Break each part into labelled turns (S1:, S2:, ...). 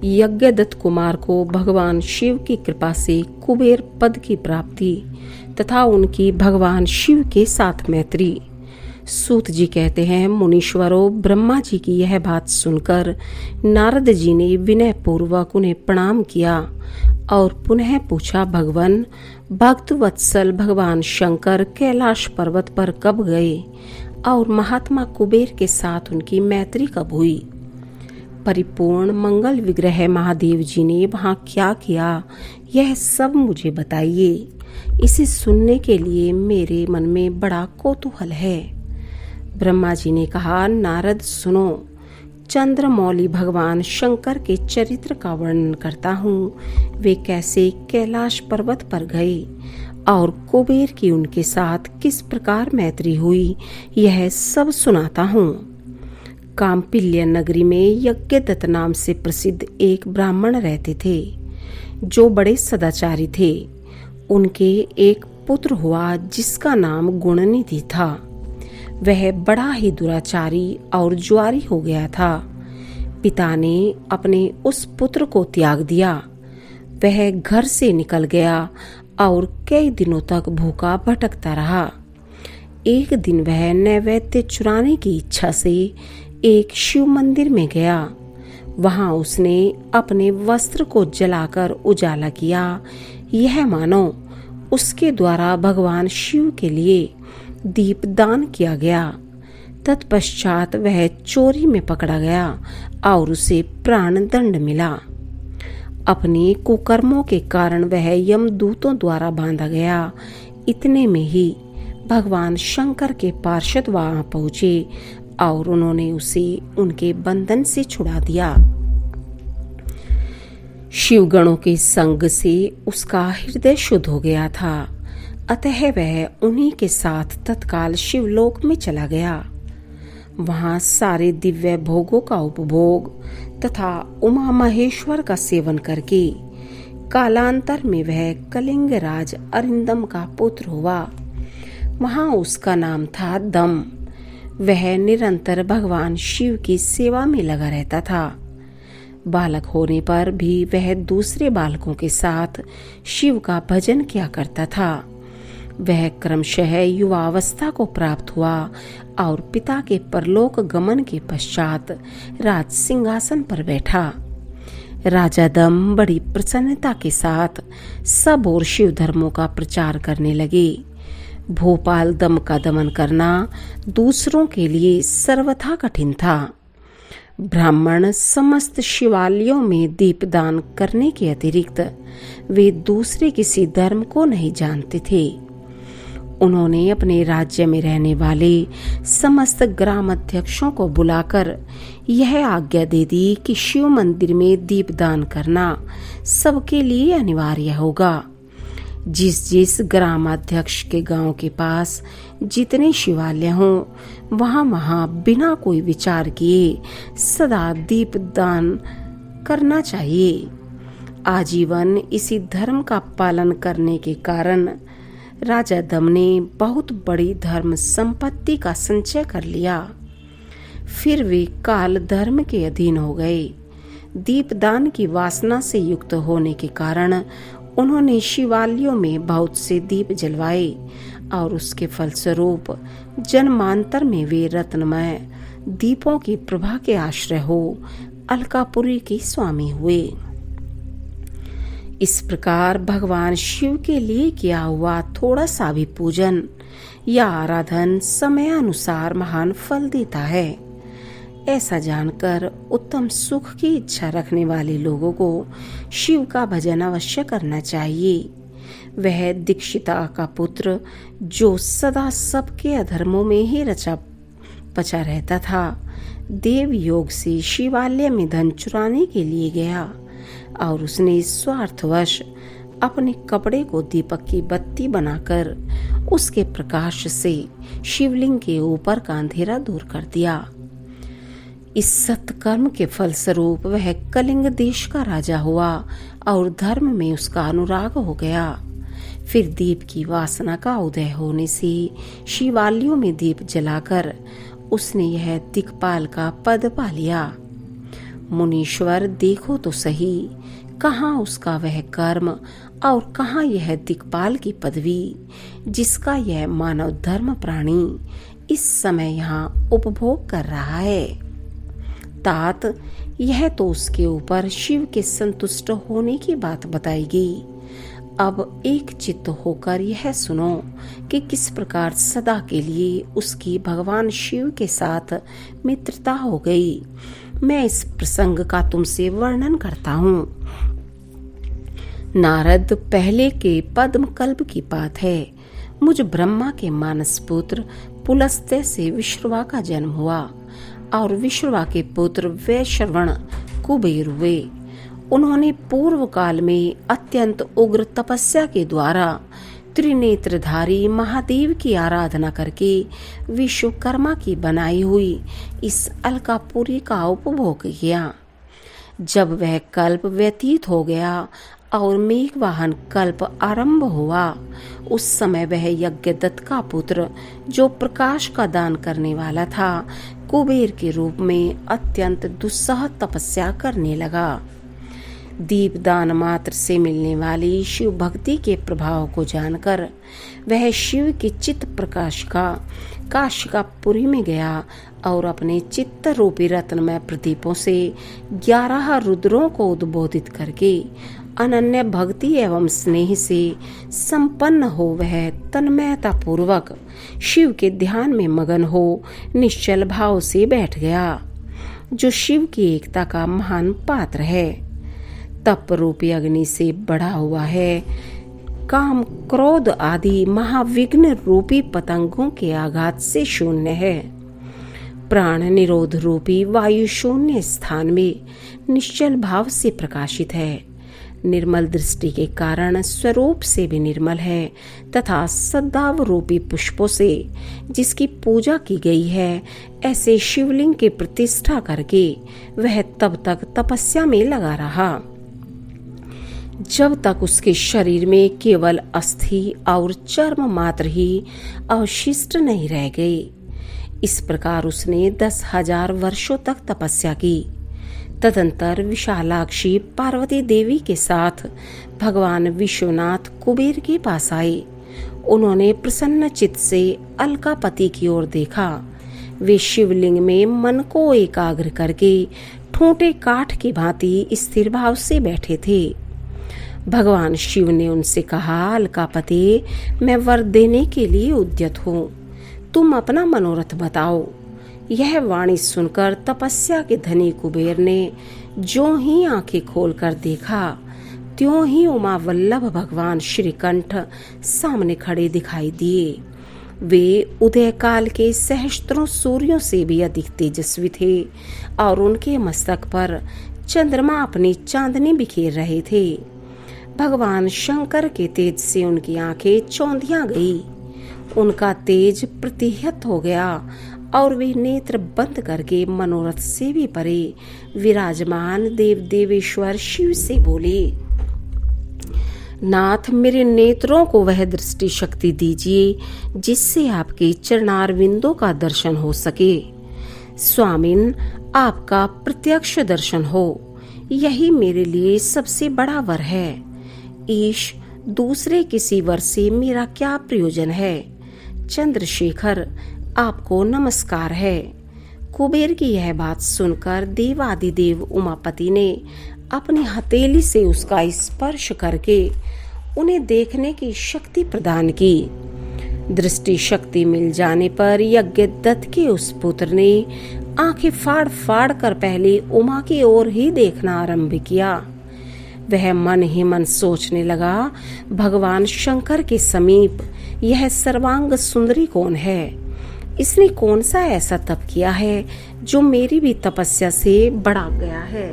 S1: यज्ञदत्त कुमार को भगवान शिव की कृपा से कुबेर पद की प्राप्ति तथा उनकी भगवान शिव के साथ मैत्री। सूत जी कहते हैं, मुनीश्वरों, ब्रह्मा जी की यह बात सुनकर नारद जी ने विनय पूर्वक उन्हें प्रणाम किया और पुनः पूछा, भगवान, भक्त वत्सल भगवान शंकर कैलाश पर्वत पर कब गए और महात्मा कुबेर के साथ उनकी मैत्री कब हुई? परिपूर्ण मंगल विग्रह महादेव जी ने वहां क्या किया, यह सब मुझे बताइए। इसे सुनने के लिए मेरे मन में बड़ा कौतूहल है। ब्रह्मा जी ने कहा, नारद सुनो, चंद्रमौली भगवान शंकर के चरित्र का वर्णन करता हूँ। वे कैसे कैलाश पर्वत पर गए और कुबेर की उनके साथ किस प्रकार मैत्री हुई, यह सब सुनाता हूँ। काम्पिल्य नगरी में यज्ञदत्त नाम से प्रसिद्ध एक ब्राह्मण रहते थे, जो बड़े सदाचारी थे। उनके एक पुत्र हुआ जिसका नाम गुणनिधि था। वह बड़ा ही दुराचारी और जुआरी हो गया था। पिता ने अपने उस पुत्र को त्याग दिया। वह घर से निकल गया और कई दिनों तक भूखा भटकता रहा। एक दिन वह नैवेद्य चुराने की इच्छा से एक शिव मंदिर में गया। वहां उसने अपने वस्त्र को जलाकर उजाला किया, यह मानो उसके द्वारा भगवान शिव के लिए दीपदान किया गया। तत्पश्चात वह चोरी में पकड़ा गया और उसे प्राण दंड मिला। अपने कुकर्मों के कारण वह यमदूतों द्वारा बांधा गया। इतने में ही भगवान शंकर के पार्षद वहां पहुंचे और उन्होंने उसे उनके बंधन से छुड़ा दिया। शिवगणों के संग से उसका हृदय शुद्ध हो गया था, अतः वह उन्हीं के साथ तत्काल शिवलोक में चला गया। वहां सारे दिव्य भोगों का उपभोग तथा उमा महेश्वर का सेवन करके कालांतर में वह कलिंग राज अरिंदम का पुत्र हुआ। वहां उसका नाम था दम। वह निरंतर भगवान शिव की सेवा में लगा रहता था। बालक होने पर भी वह दूसरे बालकों के साथ शिव का भजन किया करता था। वह क्रमशः युवावस्था को प्राप्त हुआ और पिता के परलोक गमन के पश्चात राज सिंहासन पर बैठा। राजा दम बड़ी प्रसन्नता के साथ सब और शिव धर्मों का प्रचार करने लगे। भोपाल दम का दमन करना दूसरों के लिए सर्वथा कठिन था। ब्राह्मण समस्त शिवालयों में दीपदान करने के अतिरिक्त वे दूसरे किसी धर्म को नहीं जानते थे। उन्होंने अपने राज्य में रहने वाले समस्त ग्राम अध्यक्षों को बुलाकर यह आज्ञा दे दी कि शिव मंदिर में दीपदान करना सबके लिए अनिवार्य होगा। जिस जिस ग्रामाध्यक्ष के गांव के पास जितने शिवालय हों, वहां बिना कोई विचार किए सदा दीपदान करना चाहिए। आजीवन इसी धर्म का पालन करने के कारण राजा दम ने बहुत बड़ी धर्म संपत्ति का संचय कर लिया। फिर वे काल धर्म के अधीन हो गए। दीपदान की वासना से युक्त होने के कारण उन्होंने शिवालयों में बहुत से दीप जलवाए और उसके फलस्वरूप जन्मांतर में वे रत्नमय दीपों की प्रभा के आश्रय हो अलकापुरी के स्वामी हुए। इस प्रकार भगवान शिव के लिए किया हुआ थोड़ा सा भी पूजन या आराधन समय अनुसार महान फल देता है। ऐसा जानकर उत्तम सुख की इच्छा रखने वाले लोगों को शिव का भजन अवश्य करना चाहिए। वह दीक्षिता का पुत्र, जो सदा सबके अधर्मों में ही रचा पचा रहता था, देव योग से शिवालय में धन चुराने के लिए गया और उसने स्वार्थवश अपने कपड़े को दीपक की बत्ती बनाकर उसके प्रकाश से शिवलिंग के ऊपर का अंधेरा दूर कर दिया। इस सत्कर्म के फलस्वरूप वह कलिंग देश का राजा हुआ और धर्म में उसका अनुराग हो गया। फिर दीप की वासना का उदय होने से शिवालयों में दीप जलाकर उसने यह दिक्पाल का पद पा लिया। मुनीश्वर देखो तो सही, कहाँ उसका वह कर्म और कहाँ यह दिक्पाल की पदवी जिसका यह मानव धर्म प्राणी इस समय यहाँ उपभोग कर रहा है। तात, यह तो उसके ऊपर शिव के संतुष्ट होने की बात बताएगी। अब एक चित्त होकर यह सुनो कि किस प्रकार सदा के लिए उसकी भगवान शिव के साथ मित्रता हो गई। मैं इस प्रसंग का तुमसे वर्णन करता हूँ। नारद, पहले के पद्मकल्प की बात है। मुझ ब्रह्मा के मानस पुत्र पुलस्त्य से विश्रवा का जन्म हुआ और विश्रवा के पुत्र वैश्रवण कुबेर हुए। उन्होंने पूर्व काल में अत्यंत उग्र तपस्या के द्वारा त्रिनेत्रधारी महादेव की आराधना करके विश्वकर्मा की बनाई हुई इस अलकापुरी का उपभोग किया। जब वह कल्प व्यतीत हो गया और मेघवाहन कल्प आरंभ हुआ, उस समय वह यज्ञदत्त का पुत्र, जो प्रकाश का दान करने वाला था, कुबेर के रूप में अत्यंत दुस्सह तपस्या करने लगा। दीपदान मात्र से मिलने वाली शिव भक्ति के प्रभाव को जानकर वह शिव के चित्त प्रकाश का काशिकापुरी में गया और अपने चित्त रूपी रत्नमय प्रदीपों से 11 रुद्रों को उद्बोधित करके अनन्य भक्ति एवं स्नेह से संपन्न हो वह तन्मयता पूर्वक शिव के ध्यान में मगन हो निश्चल भाव से बैठ गया, जो शिव की एकता का महान पात्र है। तप रूपी अग्नि से बढ़ा हुआ है, काम क्रोध आदि महाविघ्न रूपी पतंगों के आघात से शून्य है। प्राण निरोध रूपी वायु शून्य स्थान में निश्चल भाव से प्रकाशित है। निर्मल दृष्टि के कारण स्वरूप से भी निर्मल है तथा सद्भाव रूपी पुष्पों से जिसकी पूजा की गई है, ऐसे शिवलिंग की प्रतिष्ठा करके वह तब तक तपस्या में लगा रहा जब तक उसके शरीर में केवल अस्थि और चर्म मात्र ही अवशिष्ट नहीं रह गए। इस प्रकार उसने 10,000 वर्षों तक तपस्या की। तदंतर विशालाक्षी पार्वती देवी के साथ भगवान विश्वनाथ कुबेर के पास आए। उन्होंने प्रसन्न चित्त से अलकापति की ओर देखा। वे शिवलिंग में मन को एकाग्र करके ठूंठे काठ की भांति स्थिर भाव से बैठे थे। भगवान शिव ने उनसे कहा, अलकापति, मैं वर देने के लिए उद्यत हूँ, तुम अपना मनोरथ बताओ। यह वाणी सुनकर तपस्या के धनी कुबेर ने जो ही आंखें खोलकर देखा, त्यों ही उमा वल्लभ भगवान श्रीकंठ सामने खड़े दिखाई दिए। वे उदय काल के सहस्त्रों सूर्यों से भी अधिक तेजस्वी थे और उनके मस्तक पर चंद्रमा अपनी चांदनी बिखेर रहे थे। भगवान शंकर के तेज से उनकी आंखें चौंधिया गई, उनका तेज प्रतिहत हो गया और वे नेत्र बंद करके मनोरथ से भी परे विराजमान देव देवेश्वर शिव से बोले, नाथ, मेरे नेत्रों को वह दृष्टि शक्ति दीजिए जिससे आपके चरणारविंदों का दर्शन हो सके। स्वामिन, आपका प्रत्यक्ष दर्शन हो, यही मेरे लिए सबसे बड़ा वर है। ईश, दूसरे किसी वर से मेरा क्या प्रयोजन है। चंद्रशेखर, आपको नमस्कार है। कुबेर की यह बात सुनकर देवादिदेव उमापति ने अपनी हथेली से उसका स्पर्श करके उन्हें देखने की शक्ति प्रदान की। दृष्टि शक्ति मिल जाने पर यज्ञदत्त के उस पुत्र ने आंखें फाड़ फाड़ कर पहले उमा की ओर ही देखना आरंभ किया। वह मन ही मन सोचने लगा, भगवान शंकर के समीप यह सर्वांग सुंदरी कौन है? इसने कौन सा ऐसा तप किया है जो मेरी भी तपस्या से बढ़ा गया है?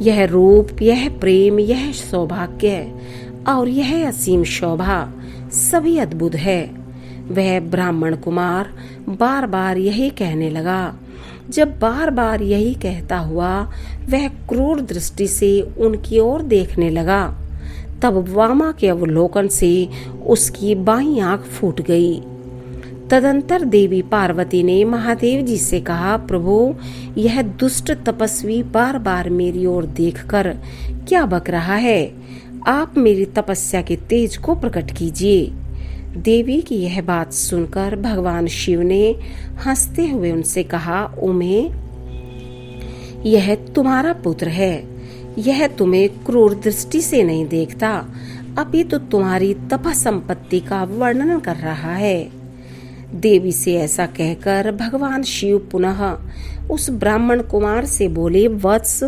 S1: यह रूप, यह प्रेम, यह सौभाग्य और यह असीम शोभा सभी अद्भुत है। वह ब्राह्मण कुमार बार बार यही कहने लगा। जब बार बार यही कहता हुआ वह क्रूर दृष्टि से उनकी ओर देखने लगा, तब वामा के अवलोकन से उसकी बाईं आंख फूट गई। तदंतर देवी पार्वती ने महादेव जी से कहा, प्रभु, यह दुष्ट तपस्वी बार बार मेरी ओर देखकर क्या बक रहा है? आप मेरी तपस्या के तेज को प्रकट कीजिए। देवी की यह बात सुनकर भगवान शिव ने हंसते हुए उनसे कहा, उमे, यह तुम्हारा पुत्र है। यह तुम्हें क्रूर दृष्टि से नहीं देखता, अपितु तुम्हारी तप संपत्ति का वर्णन कर रहा है। देवी से ऐसा कहकर भगवान शिव पुनः उस ब्राह्मण कुमार से बोले, वत्स,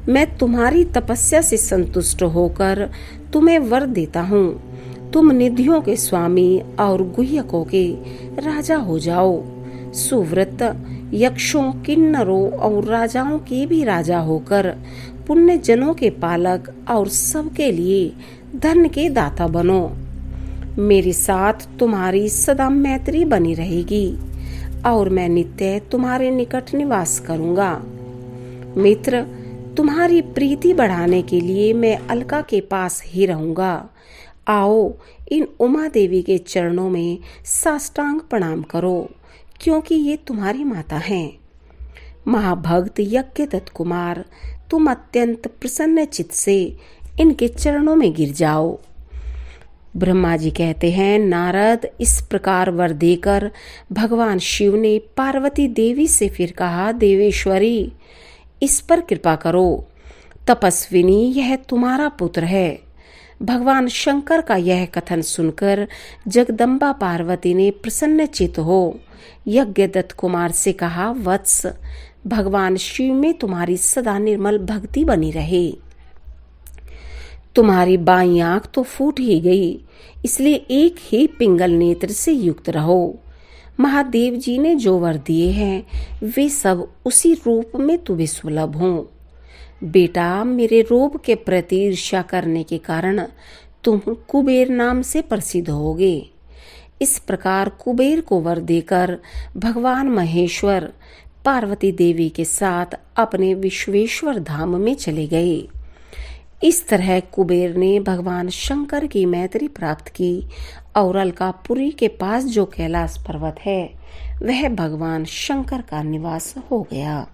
S1: मैं तुम्हारी तपस्या से संतुष्ट होकर तुम्हें वर देता हूँ। तुम निधियों के स्वामी और गुह्यकों के राजा हो जाओ। सुव्रत, यक्षों, किन्नरों और राजाओं के भी राजा होकर पुण्य जनों के पालक और सबके लिए धन के दाता बनो। मेरे साथ तुम्हारी सदा मैत्री बनी रहेगी और मैं नित्य तुम्हारे निकट निवास करूंगा। मित्र, तुम्हारी प्रीति बढ़ाने के लिए मैं अलका के पास ही रहूंगा। आओ, इन उमा देवी के चरणों में साष्टांग प्रणाम करो, क्योंकि ये तुम्हारी माता हैं। महाभक्त यज्ञदत्त कुमार, तुम अत्यंत प्रसन्न चित्त से इनके चरणों में गिर जाओ। ब्रह्मा जी कहते हैं, नारद, इस प्रकार वर देकर भगवान शिव ने पार्वती देवी से फिर कहा, देवेश्वरी, इस पर कृपा करो। तपस्विनी, यह तुम्हारा पुत्र है। भगवान शंकर का यह कथन सुनकर जगदम्बा पार्वती ने प्रसन्नचित हो यज्ञदत्त कुमार से कहा, वत्स, भगवान शिव में तुम्हारी सदा निर्मल भक्ति बनी रहे। तुम्हारी बाईं आंख तो फूट ही गई, इसलिए एक ही पिंगल नेत्र से युक्त रहो। महादेव जी ने जो वर दिए हैं वे सब उसी रूप में तुम्हें सुलभ हों। बेटा, मेरे रूप के प्रति ईर्ष्या करने के कारण तुम कुबेर नाम से प्रसिद्ध होगे। इस प्रकार कुबेर को वर देकर भगवान महेश्वर पार्वती देवी के साथ अपने विश्वेश्वर धाम में चले गए। इस तरह कुबेर ने भगवान शंकर की मैत्री प्राप्त की और अलकापुरी के पास जो कैलाश पर्वत है वह भगवान शंकर का निवास हो गया।